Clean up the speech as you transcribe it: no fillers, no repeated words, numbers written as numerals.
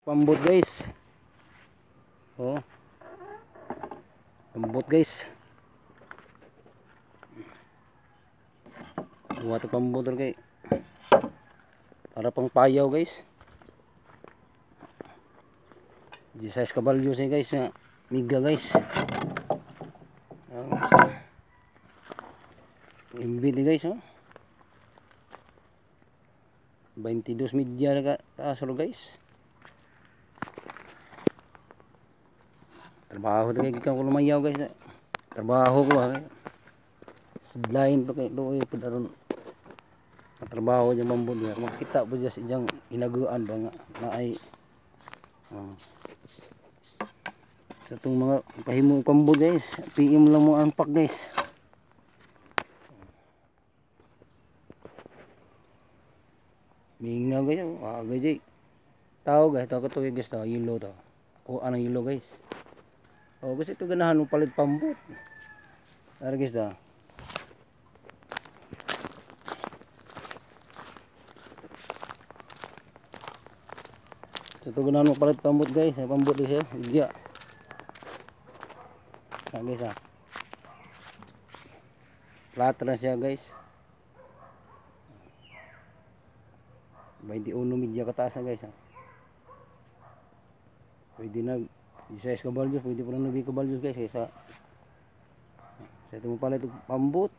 Pambot guys. Oh. Pambot guys. Buat pambot kay para pang payaw guys. Di size kabalyo siya guys nga miga guys. Imbit guys oh. 22 media na ka taas guys. Trabaho to kay ikaw ko lumayaw guys. Trabaho ko ha. Sidlain to kay doy pud aron trabaho niya mambod ya. Makita po siya siyang inaguan ba nga na ay sa itong mga pahimong pambod guys. PM lang mo unpack guys. Mingaw guys. Guys tao guys. Tao katuloy guys. Yellow to. O anong yellow guys. Guys ito ganahan mo palit pambot. Ara guys da. Ito ganahan mo palit pambot guys. Pambot siya. Iya. Guys flat na siya guys. 21 media kataas na guys Pwede na 16 kabalyos, pwede pa lang naging kabalyos guys sa ito mo palit pambot.